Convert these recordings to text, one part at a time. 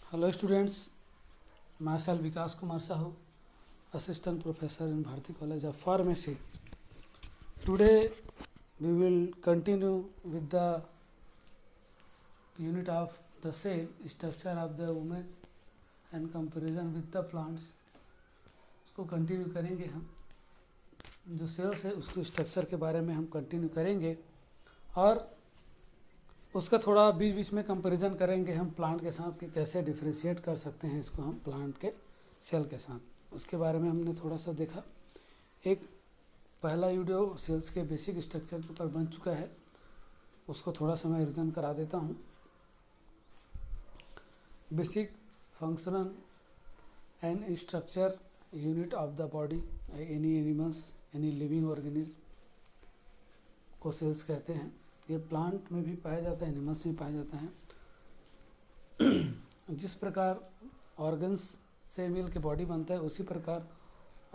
Hello students, myself Vikas Kumar Sahu, Assistant Professor in Bharati College of Pharmacy. Today we will continue with the unit of the cell, structure of the woman and comparison with the plants. उसको continue करेंगे हम, जो sales है उसके structure के बारे में हम कंटिन्यू करेंगे और उसका थोड़ा बीच बीच में कंपैरिजन करेंगे हम प्लांट के साथ कि कैसे डिफ्रेंशिएट कर सकते हैं इसको हम प्लांट के सेल के साथ। उसके बारे में हमने थोड़ा सा देखा। एक पहला वीडियो सेल्स के बेसिक स्ट्रक्चर के ऊपर बन चुका है, उसको थोड़ा सा मैं रिविजन करा देता हूँ। Basic functional and structure unit of the body any animals any living organism को सेल्स कहते हैं। ये प्लांट में भी पाया जाता है, एनिमल्स में पाया जाता है। जिस प्रकार ऑर्गन्स से मिल के बॉडी बनता है, उसी प्रकार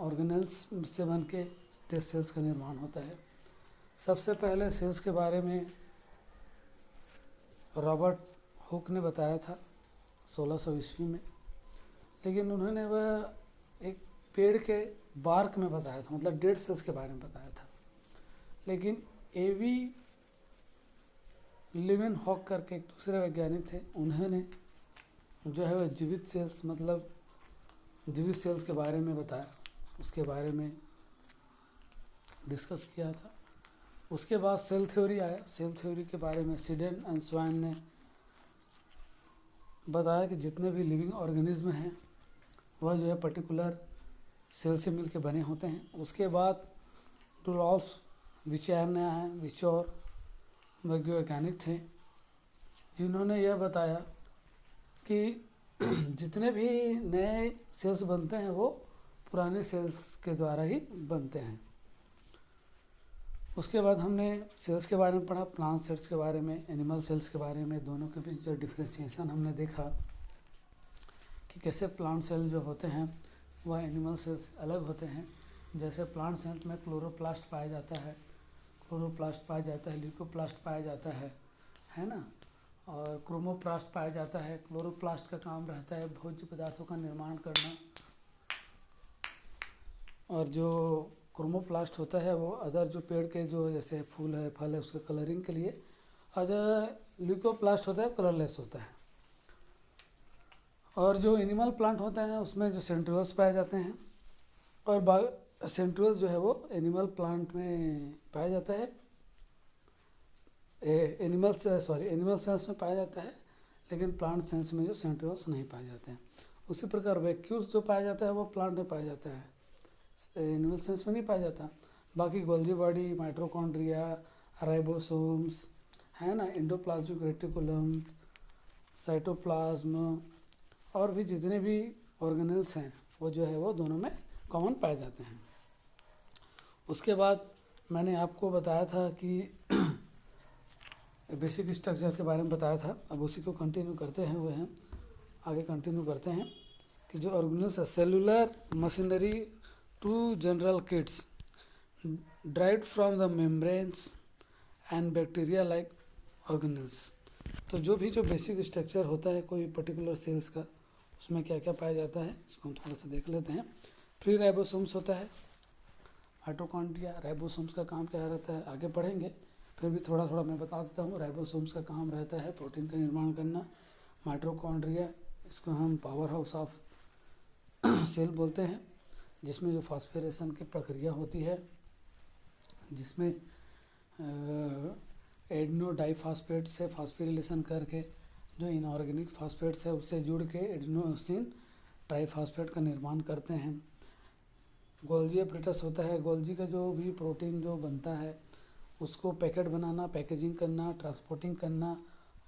ऑर्गेनल्स से बन के सेल्स का निर्माण होता है। सबसे पहले सेल्स के बारे में रॉबर्ट हुक ने बताया था 1600 ईस्वी में, लेकिन उन्होंने वह एक पेड़ के बार्क में बताया था, मतलब डेड सेल्स के बारे में बताया था। लेकिन एवी लिवन हॉक करके एक दूसरे वैज्ञानिक थे, उन्होंने जो है वह जीवित सेल्स मतलब जीवित सेल्स के बारे में बताया, उसके बारे में डिस्कस किया था। उसके बाद सेल थ्योरी आया। सेल थ्योरी के बारे में सिडेन एंड स्वाइन ने बताया कि जितने भी लिविंग ऑर्गेनिज्म हैं वह जो है पर्टिकुलर सेल से मिलकर बने होते हैं। उसके बाद डुलॉल्फ विचार ने आए, विचौर वैज्ञानिक थे, जिन्होंने यह बताया कि जितने भी नए सेल्स बनते हैं वो पुराने सेल्स के द्वारा ही बनते हैं। उसके बाद हमने सेल्स के बारे में पढ़ा, प्लांट सेल्स के बारे में, एनिमल सेल्स के बारे में। दोनों के बीच जो डिफ्रेंशिएशन हमने देखा कि कैसे प्लांट सेल जो होते हैं वह एनिमल सेल्स अलग होते हैं। जैसे प्लांट सेल में क्लोरोप्लास्ट पाया जाता है, ल्यूकोप्लास्ट पाया जाता है ना, और क्रोमोप्लास्ट पाया जाता है। क्लोरोप्लास्ट का काम रहता है भोज्य पदार्थों का निर्माण करना, और जो क्रोमोप्लास्ट होता है वो अदर जो पेड़ के जो जैसे फूल है, फल है, उसके कलरिंग के लिए। और जो ल्यूकोप्लास्ट होता है कलरलेस होता है। और जो एनिमल प्लांट होते हैं उसमें जो सेंट्रियोल्स पाए जाते हैं, और सेंट्रियोल्स जो है वो एनिमल प्लांट में पाया जाता है, एनिमल सेल्स में पाया जाता है, लेकिन प्लांट सेल्स में जो सेंट्रियोल्स नहीं पाए जाते हैं। उसी प्रकार वैक्यूल्स जो पाया जाता है वो प्लांट में पाया जाता है, एनिमल सेल्स में नहीं पाया जाता। बाकी गोल्जी बॉडी, माइटोकॉन्ड्रिया, राइबोसोम्स है ना, एंडोप्लाज्मिक रेटिकुलम, साइटोप्लाज्म और भी जितने भी ऑर्गेनेल्स हैं वो जो है वो दोनों में कॉमन पाए जाते हैं। उसके बाद मैंने आपको बताया था कि बेसिक स्ट्रक्चर के बारे में बताया था। अब उसी को कंटिन्यू करते हैं, वह आगे कंटिन्यू करते हैं कि जो ऑर्गेनेल्स है, cellular machinery to general kits derived from the membranes and bacteria like organelles. तो जो भी जो बेसिक स्ट्रक्चर होता है कोई पर्टिकुलर सेल्स का, उसमें क्या क्या पाया जाता है इसको हम थोड़ा सा देख लेते हैं। प्री राइबोसोम्स होता है, माइटोकॉन्ड्रिया। राइबोसोम्स का काम क्या रहता है आगे पढ़ेंगे, फिर भी थोड़ा थोड़ा मैं बता देता हूँ। राइबोसोम्स का काम रहता है प्रोटीन का निर्माण करना। माइटोकॉन्ड्रिया, इसको हम पावर हाउस ऑफ सेल बोलते हैं, जिसमें जो फॉस्फोरेशन की प्रक्रिया होती है, जिसमें एडिनो डाइफॉस्फेट से फॉस्फोरिलेशन करके जो इनऑर्गेनिक फॉस्फेट्स है उससे जुड़ के एडिनोसिन ट्राइफॉस्फेट का निर्माण करते हैं। गोल्जी अपरेटस होता है, गोल्जी का जो भी प्रोटीन जो बनता है उसको पैकेट बनाना, पैकेजिंग करना, ट्रांसपोर्टिंग करना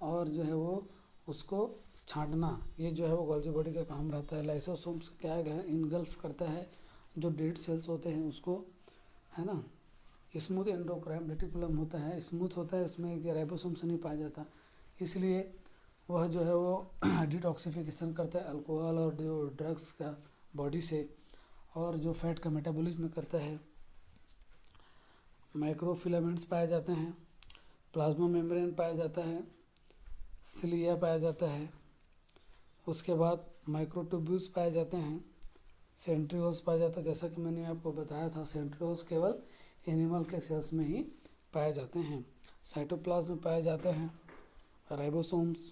और जो है वो उसको छांटना, ये जो है वो गोल्जी बॉडी का काम रहता है। लाइसोसोम्स क्या है, इनगल्फ करता है जो डेड सेल्स होते हैं उसको, है ना। स्मूथ एंडोक्राइन रेटिकुलम होता है, स्मूथ होता है, इसमें राइबोसोम्स नहीं पाया जाता, इसलिए वह जो है वो डिटॉक्सिफिकेशन करता है अल्कोहल और जो ड्रग्स का बॉडी से, और जो फैट का मेटाबॉलिज्म करता है। माइक्रोफिलामेंट्स पाए जाते हैं, प्लाज्मा मेम्ब्रेन पाया जाता है, सिलिया पाया जाता है, उसके बाद माइक्रोट्यूब्यूल्स पाए जाते हैं, सेंट्रियोल्स पाया जाता है। जैसा कि मैंने आपको बताया था, सेंट्रियोल्स केवल एनिमल के सेल्स में ही पाए जाते हैं। साइटोप्लाज्म में पाए जाते हैं ribosomes.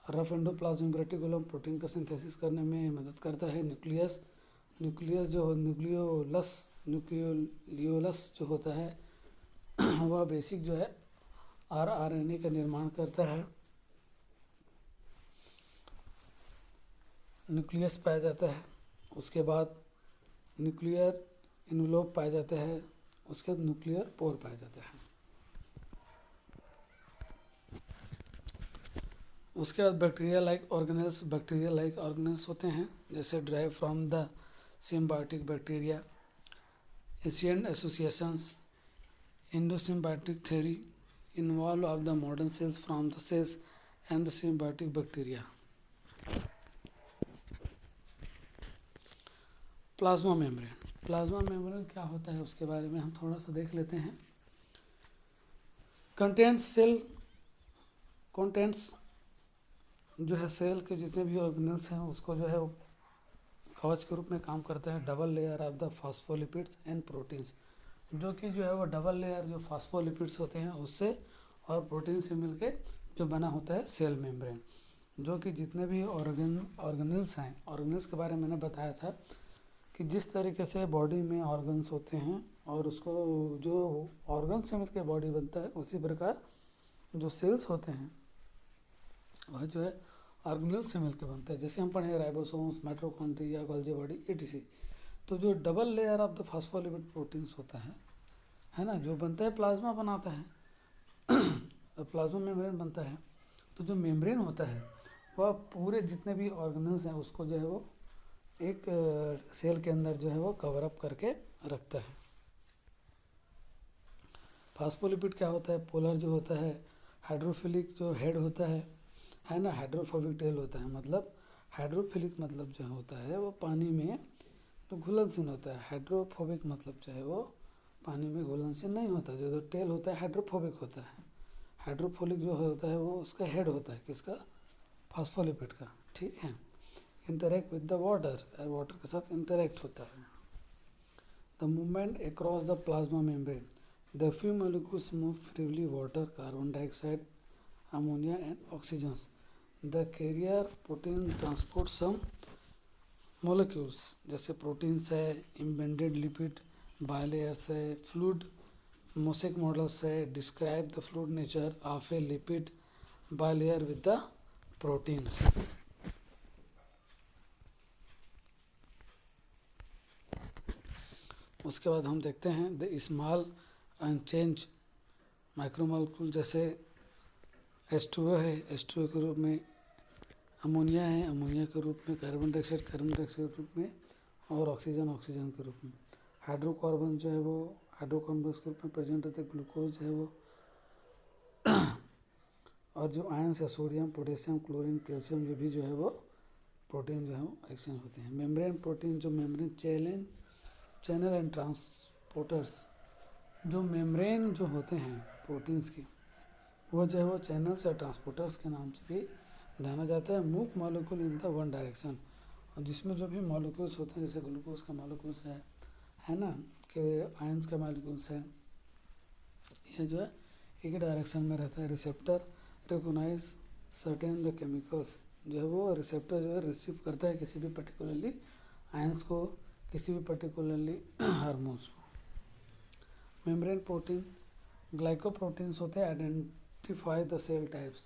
Rough endoplasmic reticulum protein का सिंथेसिस करने में मदद करता है। न्यूक्लियस जो न्यूक्लियोलस जो होता है वह बेसिक जो है आरएनए का निर्माण करता है। न्यूक्लियस पाया जाता है, उसके बाद न्यूक्लियर इन्वलप पाया जाता है, उसके बाद न्यूक्लियर पोर पाया जाता है। उसके बाद बैक्टीरिया लाइक ऑर्गेनेल्स होते हैं, जैसे drive from the symbiotic bacteria, Asian associations, endosymbiotic theory involve of the modern cells from the cells and the symbiotic bacteria. Plasma membrane क्या होता है उसके बारे में हम थोड़ा सा देख लेते हैं। कंटेंट्स जो है सेल के जितने भी ऑर्गेनल्स हैं उसको जो है वो कवच के रूप में काम करता है। Double layer of the phospholipids and proteins, जो कि जो है वो डबल लेयर जो फॉस्फोलिपिड्स होते हैं उससे और प्रोटीन से मिलके जो बना होता है सेल मेम्ब्रेन, जो कि जितने भी ऑर्गेनल्स हैं, ऑर्गेनल्स के बारे में मैंने बताया था कि जिस तरीके से बॉडी में ऑर्गन्स होते हैं और उसको जो ऑर्गन से मिलकर बॉडी बनता है, उसी प्रकार जो सेल्स होते हैं वह जो है ऑर्गेनल्स से मिलकर बनता है। जैसे हम पढ़े ribosomes, mitochondria, Golgi body etc। तो जो double layer of the phospholipid proteins होता है ना, जो बनता है प्लाज्मा बनाता है प्लाज्मा मेम्ब्रेन बनता है। तो जो मेम्ब्रेन होता है वह पूरे जितने भी ऑर्गेनल्स हैं उसको जो है वो एक सेल के अंदर जो है वो कवर अप करके रखता है। फॉस्फोलिपिड क्या होता है? पोलर जो होता है, हाइड्रोफिलिक जो हेड होता है ना, हाइड्रोफोबिक टेल होता है। मतलब हाइड्रोफिलिक मतलब जो होता है वो पानी में तो घुलनशील होता है, हाइड्रोफोबिक मतलब जो है वो पानी में घुलनशील नहीं होता। जो टेल होता है हाइड्रोफोबिक होता है। हाइड्रोफोबिक जो होता है वो उसका हेड होता है, किसका? फॉस्फोलिपिड का, ठीक है। इंटरैक्ट विद द वाटर, और वाटर के साथ इंटरैक्ट होता है। The movement across the plasma membrane, the few molecules move freely, water, carbon dioxide, ammonia and oxygens. The carrier protein transport some molecules, जैसे प्रोटीन्स है, embedded lipid, bilayers है, fluid mosaic models है, describe the fluid nature of a lipid bilayer with the proteins. उसके बाद हम देखते हैं the small unchange micromolecule, जैसे H2O है, H2O के रूप में अमोनिया है, अमोनिया के रूप में कार्बन डाइऑक्साइड के रूप में, और ऑक्सीजन के रूप में। हाइड्रोकार्बन जो है वो हाइड्रोकार्बन के रूप में प्रेजेंट रहता है। ग्लूकोज है वो और जो आयंस है सोडियम, पोटेशियम, क्लोरीन, कैल्शियम, ये भी जो है वो प्रोटीन जो है वो एक्सचेंज होते हैं। मेम्ब्रेन प्रोटीन, जो मेम्ब्रेन चैनल एंड ट्रांसपोर्टर्स, जो मेम्ब्रेन जो होते हैं प्रोटीन्स की, वो जो है वो चैनल्स या ट्रांसपोर्टर्स के नाम से भी जाना जाता है। Move molecule in the one direction, और जिसमें जो भी मॉलिक्यूल्स होते हैं, जैसे ग्लूकोज का मॉलिक्यूल्स है ना, कि आयंस का मॉलिक्यूल्स है, ये जो है एक डायरेक्शन में रहता है। Receptor recognise certain the chemicals, जो है वो रिसेप्टर जो है रिसीव करता है किसी भी पर्टिकुलरली आयंस को, किसी भी पर्टिकुलरली हार्मोन्स को। मेम्ब्रेन प्रोटीन ग्लाइकोप्रोटीन्स होते हैं, आइडेंटिफाई द सेल टाइप्स,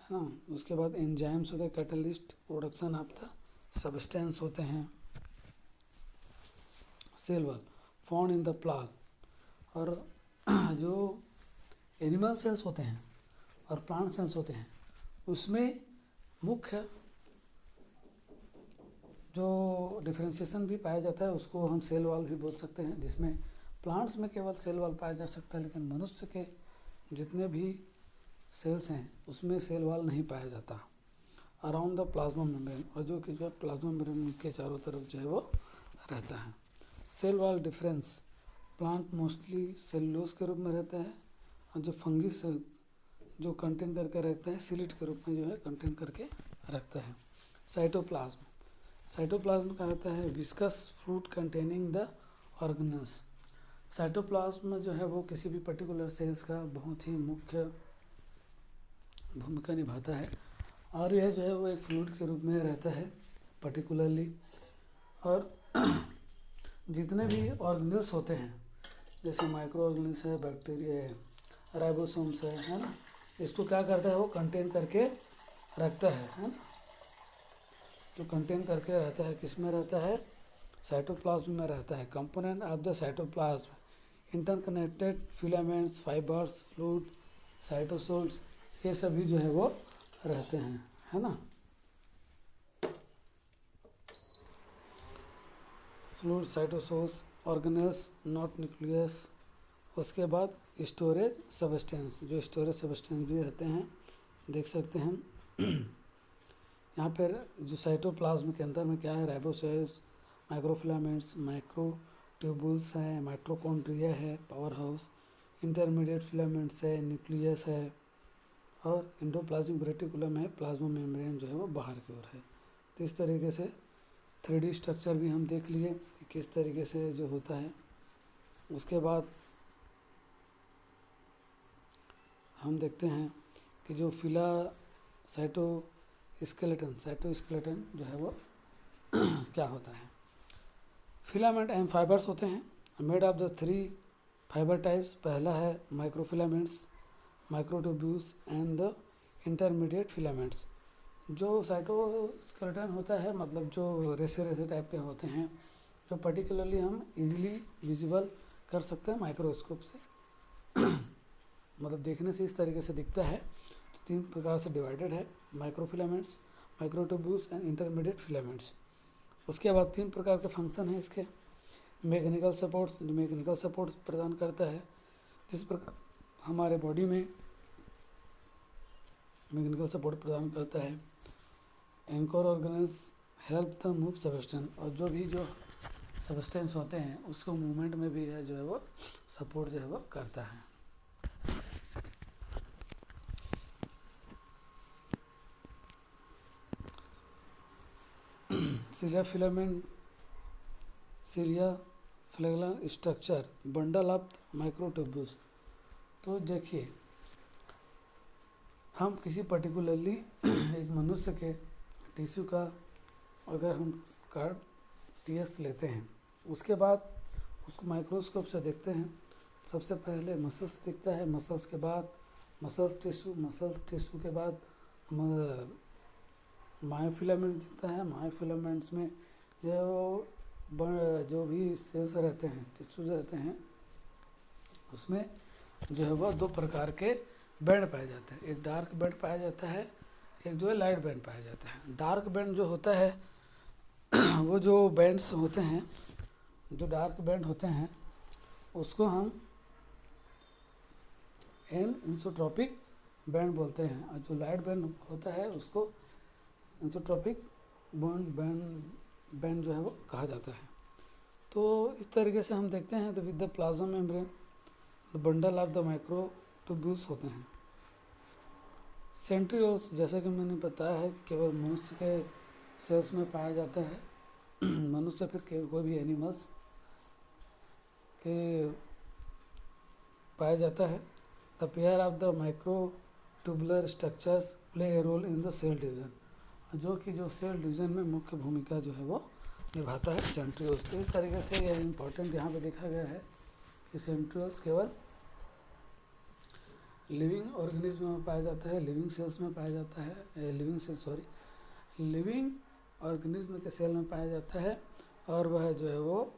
है ना। उसके बाद एंजाइम्स होते हैं, catalyst production of the substance होते हैं। Cell wall found in the plant, और जो एनिमल सेल्स होते हैं और प्लांट सेल्स होते हैं उसमें मुख्य जो डिफरेंशिएशन भी पाया जाता है उसको हम सेल वॉल भी बोल सकते हैं, जिसमें प्लांट्स में केवल सेल वॉल पाया जा सकता है, लेकिन मनुष्य के जितने भी सेल्स हैं उसमें सेल वॉल नहीं पाया जाता। अराउंड द प्लाज्मा मेम्ब्रेन, और जो कि जो प्लाज्मा मेम्ब्रेन के चारों तरफ जो है वो रहता है। Cell wall difference, plant mostly cellulose के रूप में रहता है, और जो फंगिस जो कंटेन करके रखता है सिलिट के रूप में जो है कंटेन करके रखता है। साइटोप्लाज्म। साइटोप्लाज्म का होता है viscous fluid containing the organelles. Cytoplasm जो है वो किसी भी पर्टिकुलर सेल्स का बहुत ही मुख्य भूमिका निभाता है और यह जो है वो एक फ्लूइड के रूप में रहता है पर्टिकुलरली। और जितने भी ऑर्गेनल्स होते हैं जैसे माइक्रो ऑर्गेनल्स है, बैक्टीरिया है, राइबोसोम्स है ना, इसको क्या करता है वो कंटेन करके रखता है ना। तो कंटेन करके रहता है, किस में रहता है? साइटोप्लाज्म में रहता है। Component of the cytoplasm interconnected filaments, fibres, fluid, cytosols, ये सभी जो है वो रहते हैं, है ना। Fluid, cytosols, organelles, not nucleus. उसके बाद स्टोरेज सबस्टेंस, जो स्टोरेज सबस्टेंस भी रहते हैं, देख सकते हैं यहाँ पर जो साइटोप्लाज्म के अंदर में क्या है, राइबोसेल्स, माइक्रोफिलामेंट्स, माइक्रोट्यूबुल्स हैं, माइटोकॉन्ड्रिया है, पावर हाउस, इंटरमीडिएट फिलामेंट्स है, न्यूक्लियस है और एंडोप्लाज्मिक रेटिकुलम है, प्लाज्मा मेम्ब्रेन जो है वो बाहर की ओर है। तो इस तरीके से 3D स्ट्रक्चर भी हम देख लिए कि किस तरीके से जो होता है। उसके बाद हम देखते हैं कि जो साइटोस्केलेटन जो है वो क्या होता है। फिलामेंट एंड फाइबर्स होते हैं made of the 3 fibre types. पहला है microfilaments, microtubules and the intermediate filaments. जो साइटोस्केलेटन होता है मतलब जो रेसे टाइप के होते हैं, जो पर्टिकुलरली हम इजीली विजिबल कर सकते हैं माइक्रोस्कोप से मतलब देखने से इस तरीके से दिखता है। तो 3 प्रकार से डिवाइडेड है, microfilaments, microtubules and intermediate filaments. उसके बाद 3 प्रकार के फंक्शन हैं इसके। मैकेनिकल सपोर्ट्स, जो मैकेनिकल सपोर्ट प्रदान करता है, जिस प्रकार हमारे बॉडी में मैकेनिकल सपोर्ट प्रदान करता है। Anchor organelles help the move substance, और जो भी जो सबस्टेंस होते हैं उसको मूवमेंट में भी है जो है वो सपोर्ट जो है वो करता है। Cilia flagellar structure, bundle of microtubules. तो देखिए हम किसी पर्टिकुलरली एक मनुष्य के टिश्यू का अगर हम कार्ड टीएस लेते हैं, उसके बाद उसको माइक्रोस्कोप से देखते हैं। सबसे पहले मसल्स दिखता है, मसल्स के बाद मसल्स टिश्यू के बाद मायोफिलामेंट दिखता है। मायोफिलामेंट्स में जो भी सेल्स रहते हैं, टिश्यूज रहते हैं, उसमें जो है वह 2 प्रकार के बैंड पाए जाते हैं। एक डार्क बैंड पाया जाता है, एक जो है लाइट बैंड पाया जाता है। डार्क बैंड जो होता है वो जो बैंड्स होते हैं, जो डार्क बैंड होते हैं उसको हम एनिसोट्रॉपिक बैंड बोलते हैं, और जो लाइट बैंड होता है उसको एनिसोट्रॉपिक बैंड जो है वो कहा जाता है। तो इस तरीके से हम देखते हैं। तो with the plasma membrane the bundle of the microtubules होते हैं। सेंट्रियोल्स, जैसा कि मैंने बताया है, केवल मनुष्य के सेल्स में पाया जाता है मनुष्य फिर कोई भी एनिमल्स के पाया जाता है। The pair of the microtubular structures play a role in the cell division, जो कि जो सेल डिवीजन में मुख्य भूमिका जो है वो निभाता है सेंट्रियोल्स। तो इस तरीके से यह इम्पोर्टेंट यहाँ पे देखा गया है कि सेंट्रियोल्स केवल लिविंग ऑर्गेनिज्म में पाया जाता है, लिविंग ऑर्गेनिज्म के सेल में पाया जाता है, और वह जो है वो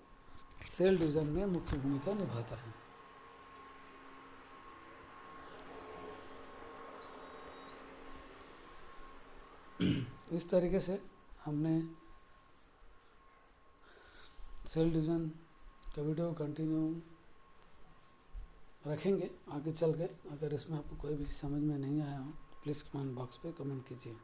सेल डिवीजन में मुख्य भूमिका निभाता है। इस तरीके से हमने सेल डिवीजन का वीडियो कंटिन्यू रखेंगे आगे चल के। अगर इसमें आपको कोई भी समझ में नहीं आया हो तो प्लीज़ कमेंट बॉक्स पे कमेंट कीजिए।